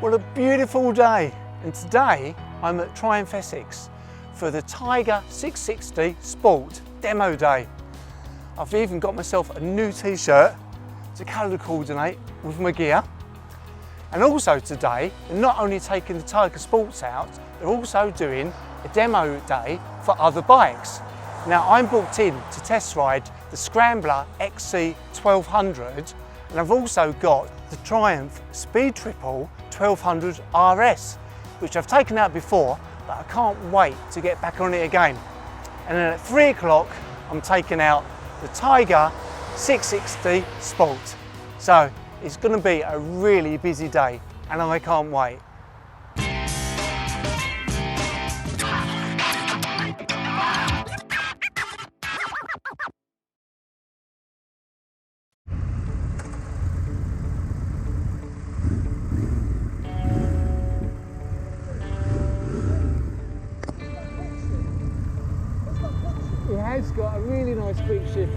What a beautiful day, and today I'm at Triumph Essex for the Tiger 660 Sport Demo Day. I've even got myself a new t-shirt to colour coordinate with my gear. And also today, they're not only taking the Tiger Sports out, they're also doing a demo day for other bikes. Now I'm booked in to test ride the Scrambler XC 1200, and I've also got the Triumph Speed Triple 1200 RS, which I've taken out before, but I can't wait to get back on it again. And then at 3 o'clock, I'm taking out the Tiger 660 Sport. So it's going to be a really busy day, and I can't wait. It has got a really nice quick shift.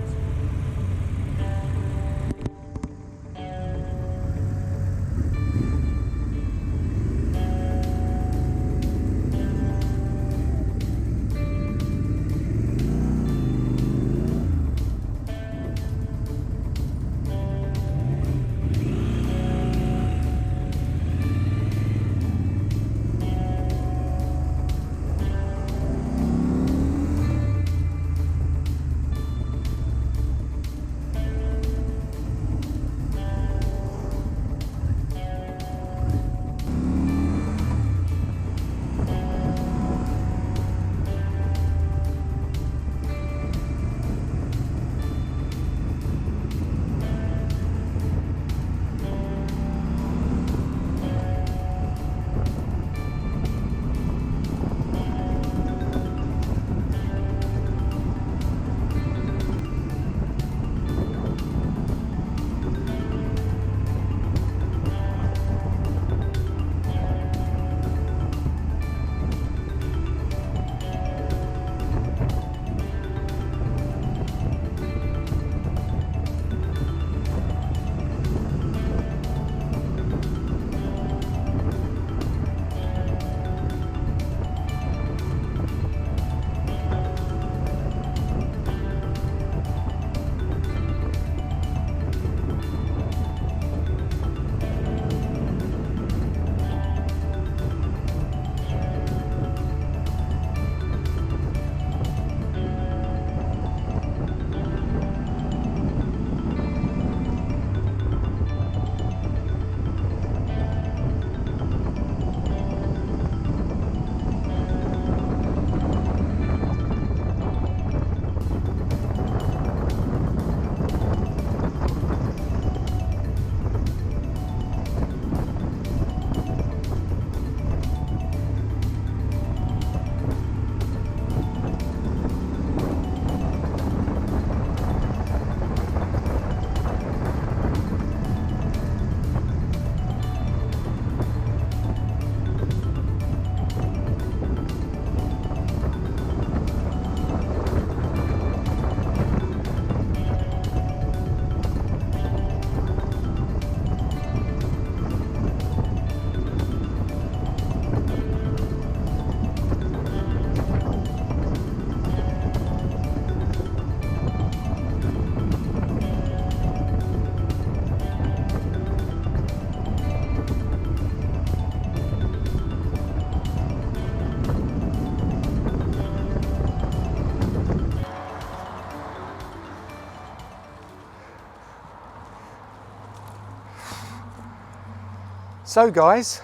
So guys,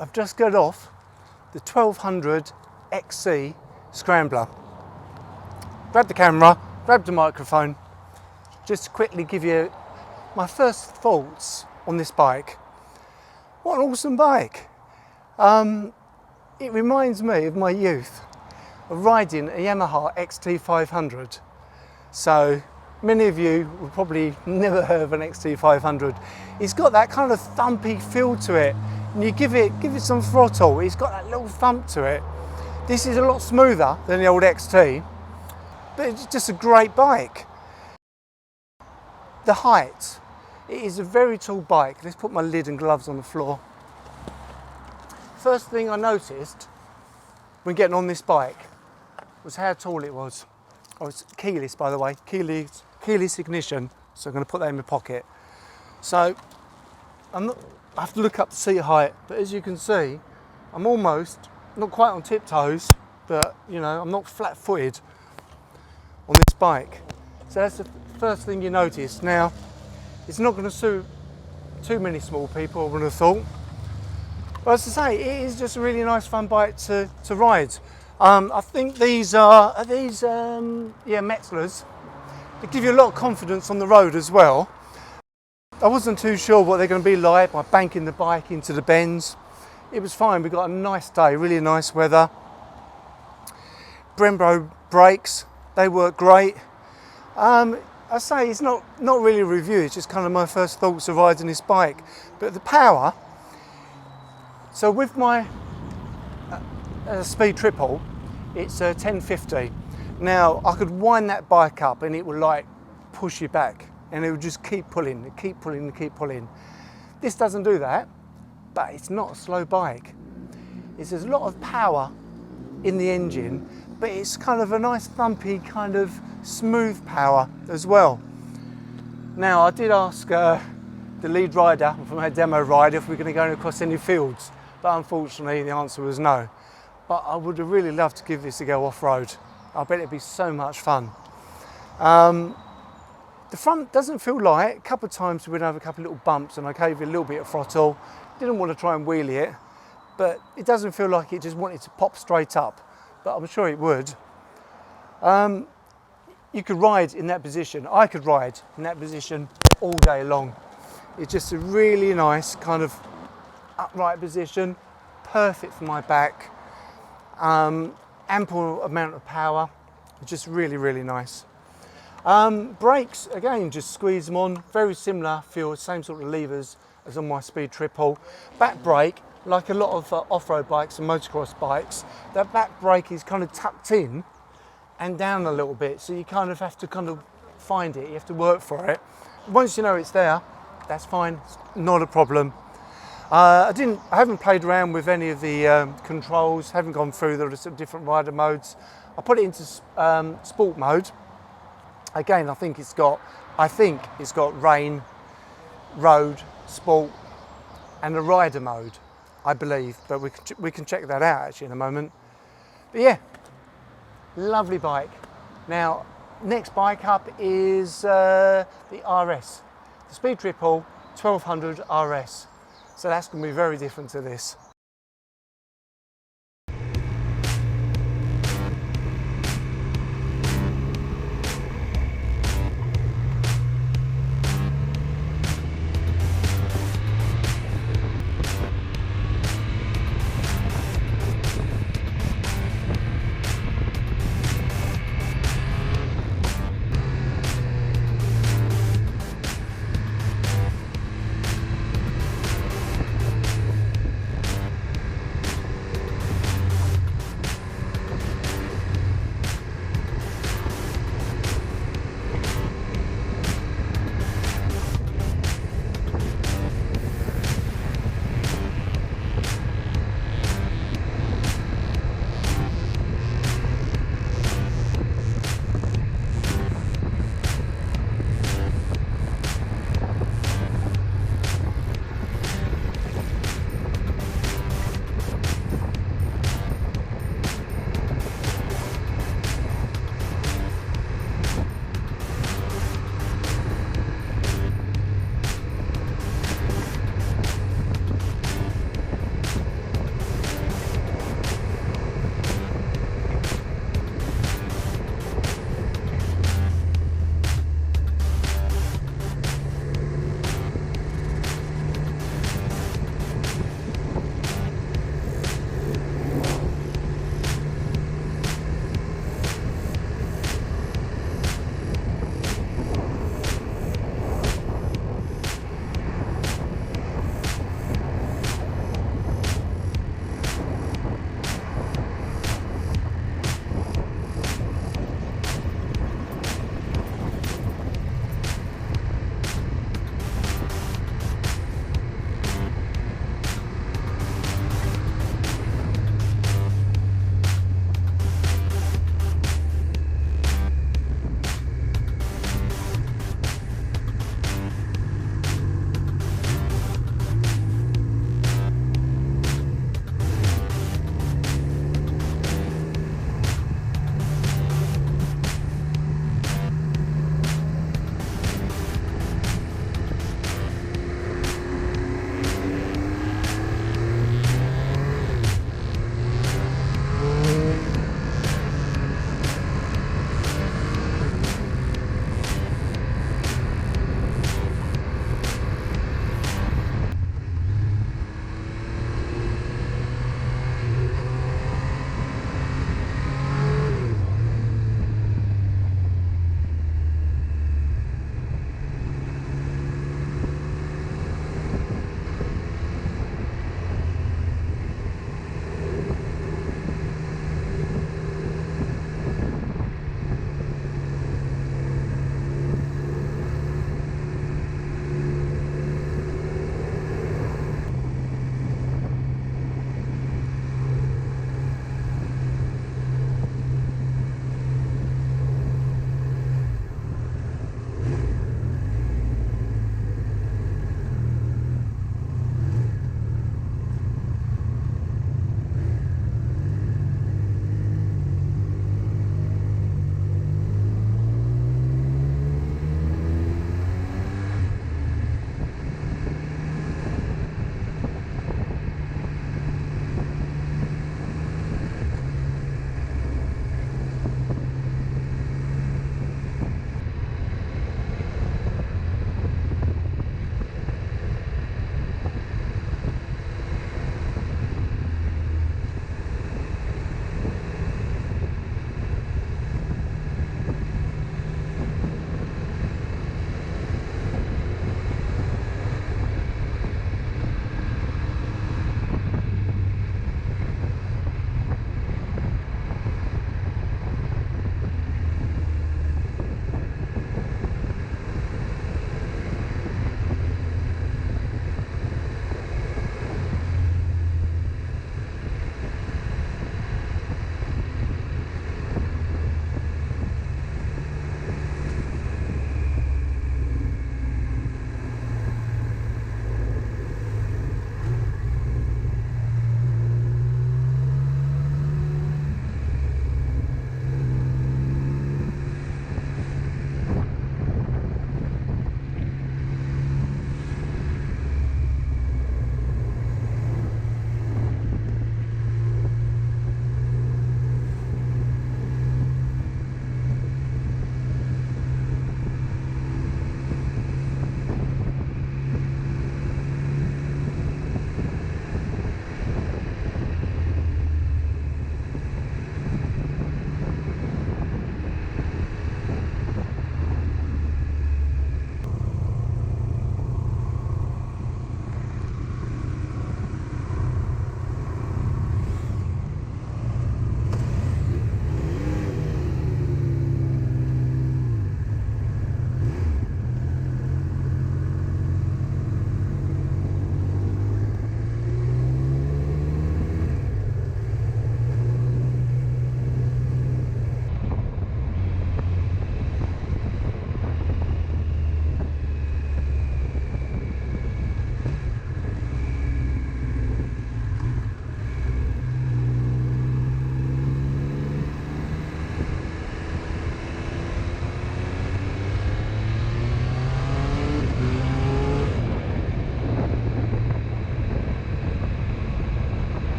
I've just got off the 1200 XC Scrambler. Grabbed the camera, grabbed the microphone, just to quickly give you my first thoughts on this bike. What an awesome bike. It reminds me of my youth, of riding a Yamaha XT500. So many of you will probably never heard of an XT500. It's got that kind of thumpy feel to it, and you give it some throttle, it's got that little thump to it. This is a lot smoother than the old XT, but it's just a great bike. The height, it is a very tall bike. Let's put my lid and gloves on the floor. first thing I noticed when getting on this bike was how tall it was. Oh, it's keyless, by the way, keyless ignition, so I'm going to put that in my pocket. So I have to look up the seat height, but as you can see, I'm almost, not quite on tiptoes, but you know, I'm not flat-footed on this bike. So that's the first thing you notice. Now, it's not going to suit too many small people, I would have thought. But as I say, it is just a really nice fun bike to ride. I think these are Metzlers. They give you a lot of confidence on the road as well. I wasn't too sure what they're going to be like by banking the bike into the bends. It was fine, we got a nice day, really nice weather. Brembo brakes, they work great. I say it's not really a review, it's just kind of my first thoughts of riding this bike. But the power, so with my speed triple, it's 1050. Now I could wind that bike up and it would like push you back and it would just keep pulling, keep pulling, keep pulling. This doesn't do that, but it's not a slow bike. There's a lot of power in the engine, but it's kind of a nice thumpy kind of smooth power as well. Now I did ask the lead rider from our demo ride if we're going to go across any fields, but unfortunately the answer was no. But I would have really loved to give this a go off-road. I bet it'd be so much fun. The front doesn't feel light. A couple of times we went over a couple of little bumps and I gave it a little bit of throttle. Didn't want to try and wheelie it, but it doesn't feel like it just wanted to pop straight up, but I'm sure it would. You could ride in that position. I could ride in that position all day long. It's just a really nice kind of upright position, perfect for my back. Ample amount of power, just really, really nice. Brakes, again, just squeeze them on, very similar feel, same sort of levers as on my Speed Triple. Back brake, like a lot of off-road bikes and motocross bikes, that back brake is kind of tucked in and down a little bit, so you kind of have to kind of find it, you have to work for it. Once you know it's there, that's fine, it's not a problem. I haven't played around with any of the controls, haven't gone through the different rider modes. I put it into sport mode. Again, I think it's got rain, road, sport, and a rider mode, I believe. But we can check that out actually in a moment. But yeah, lovely bike. Now, next bike up is the RS, the Speed Triple 1200 RS. So that's going to be very different to this.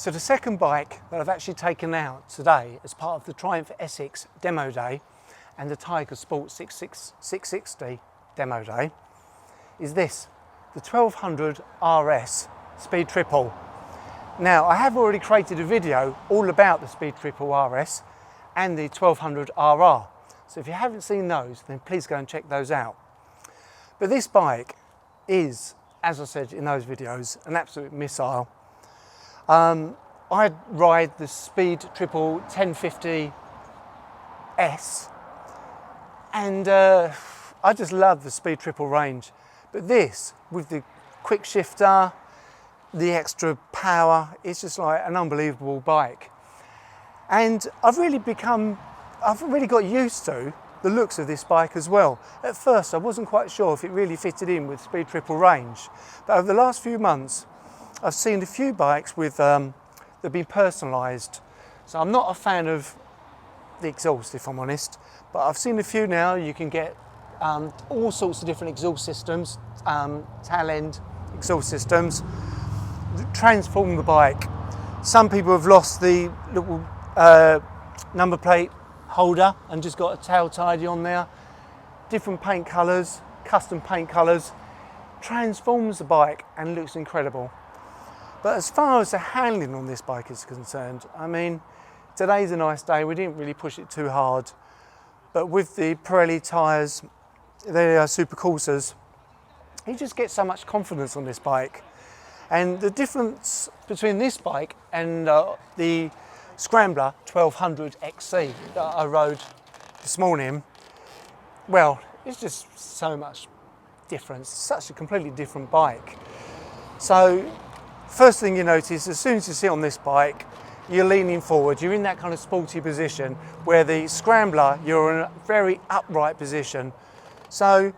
So the second bike that I've actually taken out today as part of the Triumph Essex demo day and the Tiger Sport 660 demo day is this, the 1200 RS Speed Triple. Now I have already created a video all about the Speed Triple RS and the 1200 RR. So if you haven't seen those, then please go and check those out. But this bike is, as I said in those videos, an absolute missile. I ride the Speed Triple 1050S and I just love the Speed Triple range. But this, with the quick shifter, the extra power, it's just like an unbelievable bike. And I've really got used to the looks of this bike as well. At first I wasn't quite sure if it really fitted in with Speed Triple range, but over the last few months I've seen a few bikes with that have been personalised. So I'm not a fan of the exhaust, if I'm honest, but I've seen a few now. You can get all sorts of different exhaust systems, tail end exhaust systems, transform the bike. Some people have lost the little number plate holder and just got a tail tidy on there. Different paint colours, custom paint colours, transforms the bike and looks incredible. But as far as the handling on this bike is concerned, I mean, today's a nice day, we didn't really push it too hard, but with the Pirelli tyres, they are Super Corsas, you just get so much confidence on this bike. And the difference between this bike and the Scrambler 1200 XC that I rode this morning, well, it's just so much difference, such a completely different bike. So first thing you notice, as soon as you sit on this bike, you're leaning forward, you're in that kind of sporty position, where the Scrambler, you're in a very upright position. So,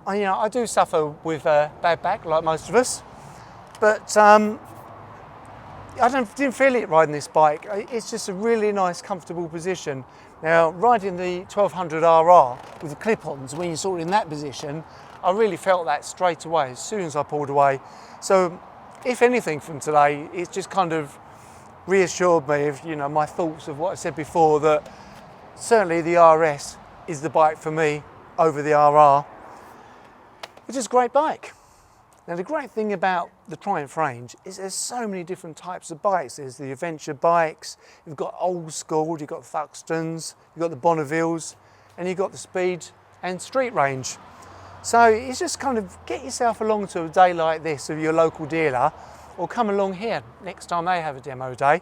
you know, I do suffer with a bad back, like most of us, but I didn't feel it riding this bike. It's just a really nice, comfortable position. Now, riding the 1200 RR with the clip-ons, when you're sort of in that position, I really felt that straight away, as soon as I pulled away. So, if anything from today, it's just kind of reassured me of, you know, my thoughts of what I said before, that certainly the RS is the bike for me over the RR, which is a great bike. Now the great thing about the Triumph range is there's so many different types of bikes. There's the adventure bikes, you've got old school, you've got Thuxtons, you've got the Bonnevilles, and you've got the speed and street range. So it's just kind of get yourself along to a day like this of your local dealer, or come along here next time they have a demo day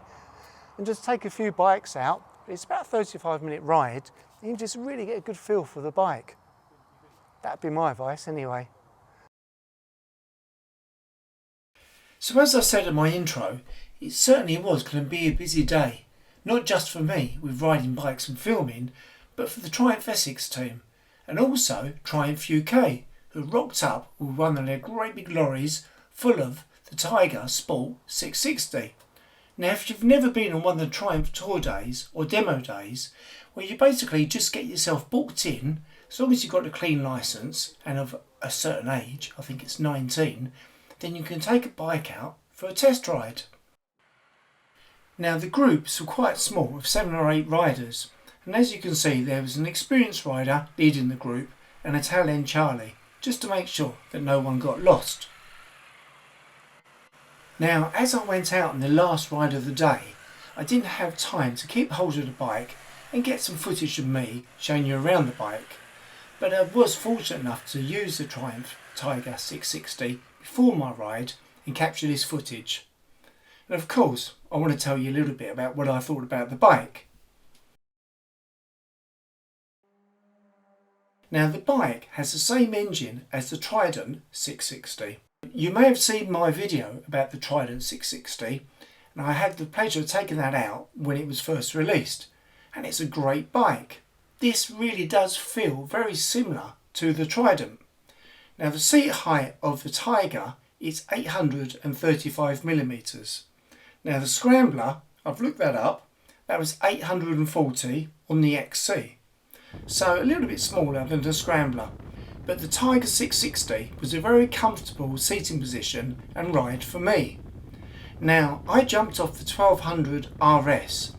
and just take a few bikes out. It's about a 35-minute ride and you just really get a good feel for the bike. That'd be my advice anyway. So as I said in my intro, it certainly was going to be a busy day, not just for me with riding bikes and filming, but for the Triumph Essex team, and also Triumph UK, who rocked up with one of their great big lorries full of the Tiger Sport 660. Now if you've never been on one of the Triumph tour days or demo days, well, you basically just get yourself booked in, as long as you've got a clean licence and of a certain age, I think it's 19, then you can take a bike out for a test ride. Now the groups were quite small, of 7 or 8 riders, and as you can see there was an experienced rider leading the group and a tail end Charlie, just to make sure that no one got lost. Now as I went out on the last ride of the day, I didn't have time to keep hold of the bike and get some footage of me showing you around the bike, but I was fortunate enough to use the Triumph Tiger 660 before my ride and capture this footage. And of course I want to tell you a little bit about what I thought about the bike. Now the bike has the same engine as the Trident 660. You may have seen my video about the Trident 660 and I had the pleasure of taking that out when it was first released, and it's a great bike. This really does feel very similar to the Trident. Now the seat height of the Tiger is 835mm. Now the Scrambler, I've looked that up, that was 840 on the XC. So a little bit smaller than the Scrambler. But the Tiger 660 was a very comfortable seating position and ride for me. Now, I jumped off the 1200 RS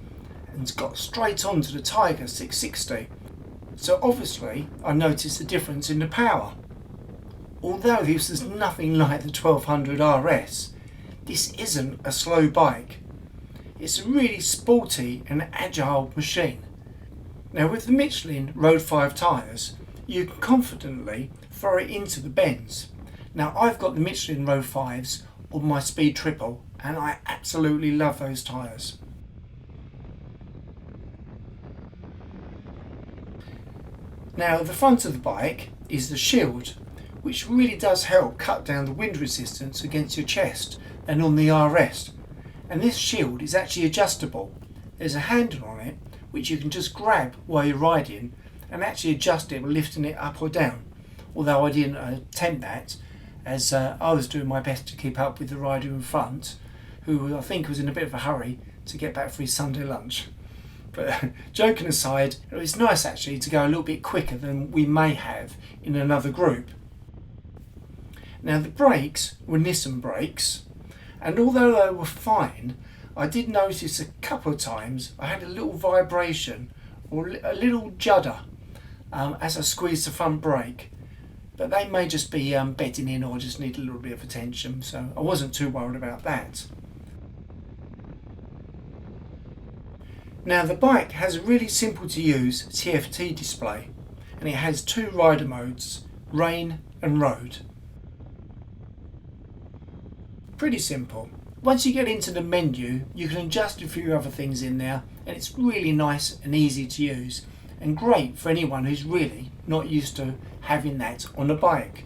and got straight onto the Tiger 660, so obviously I noticed the difference in the power. Although this is nothing like the 1200 RS, this isn't a slow bike. It's a really sporty and agile machine. Now, with the Michelin Road 5 tyres, you can confidently throw it into the bends. Now, I've got the Michelin Road 5s on my Speed Triple and I absolutely love those tyres. Now, the front of the bike is the shield, which really does help cut down the wind resistance against your chest and on the RS. And this shield is actually adjustable. There's a handle on it which you can just grab while you're riding and actually adjust it by lifting it up or down. Although I didn't attempt that, as I was doing my best to keep up with the rider in front, who I think was in a bit of a hurry to get back for his Sunday lunch. But joking aside, it was nice actually to go a little bit quicker than we may have in another group. Now, the brakes were Nissan brakes, and although they were fine, I did notice a couple of times I had a little vibration or a little judder as I squeezed the front brake, but they may just be bedding in or just need a little bit of attention, so I wasn't too worried about that. Now, the bike has a really simple to use TFT display, and it has two rider modes, rain and road. Pretty simple. Once you get into the menu, you can adjust a few other things in there, and it's really nice and easy to use and great for anyone who's really not used to having that on a bike.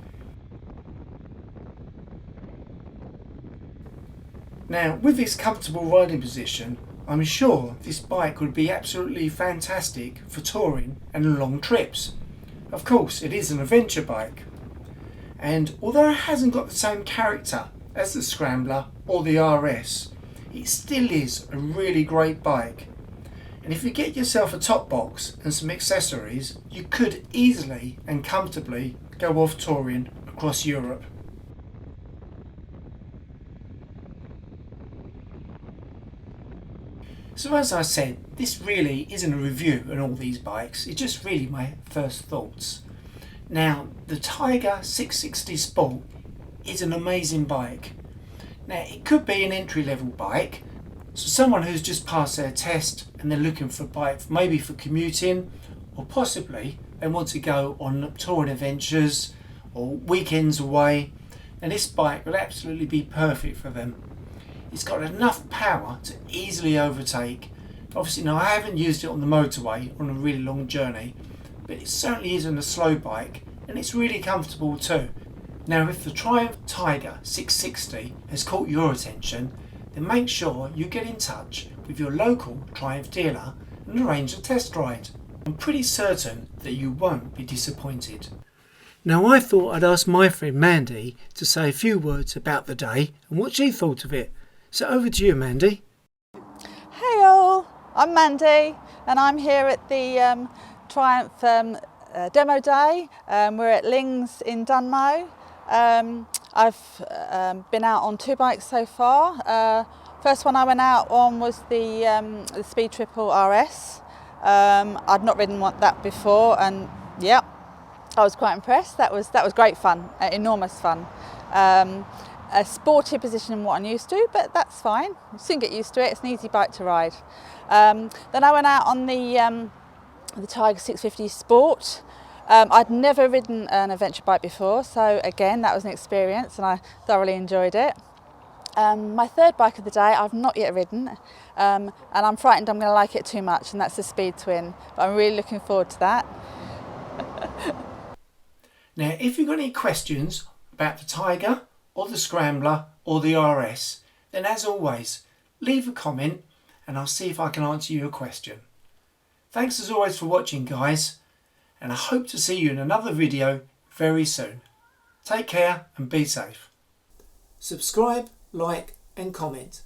Now, with this comfortable riding position, I'm sure this bike would be absolutely fantastic for touring and long trips. Of course, it is an adventure bike, and although it hasn't got the same character as the Scrambler or the RS, it still is a really great bike. And if you get yourself a top box and some accessories, you could easily and comfortably go off touring across Europe. So as I said, this really isn't a review on all these bikes, it's just really my first thoughts. Now, the Tiger 660 Sport is an amazing bike. Now, it could be an entry-level bike, so someone who's just passed their test and they're looking for a bike maybe for commuting, or possibly they want to go on touring adventures or weekends away, and this bike will absolutely be perfect for them. It's got enough power to easily overtake. Obviously, now I haven't used it on the motorway on a really long journey, but it certainly isn't a slow bike, and it's really comfortable too. Now, if the Triumph Tiger 660 has caught your attention, then make sure you get in touch with your local Triumph dealer and arrange a test ride. I'm pretty certain that you won't be disappointed. Now, I thought I'd ask my friend Mandi to say a few words about the day and what she thought of it. So over to you, Mandi. Hey all, I'm Mandi and I'm here at the Triumph demo day. We're at Lings in Dunmow. I've been out on two bikes so far. First one I went out on was the Speed Triple RS. I'd not ridden that before, and yeah, I was quite impressed. That was great fun, enormous fun. A sporty position in what I'm used to, but that's fine. You soon get used to it. It's an easy bike to ride. Then I went out on the Tiger 650 Sport. I'd never ridden an adventure bike before, so again that was an experience and I thoroughly enjoyed it. My third bike of the day I've not yet ridden, and I'm frightened I'm going to like it too much, and that's the Speed Twin, but I'm really looking forward to that. Now, if you've got any questions about the Tiger or the Scrambler or the RS, then as always, leave a comment and I'll see if I can answer your question. Thanks as always for watching, guys, and I hope to see you in another video very soon. Take care and be safe. Subscribe, like and comment.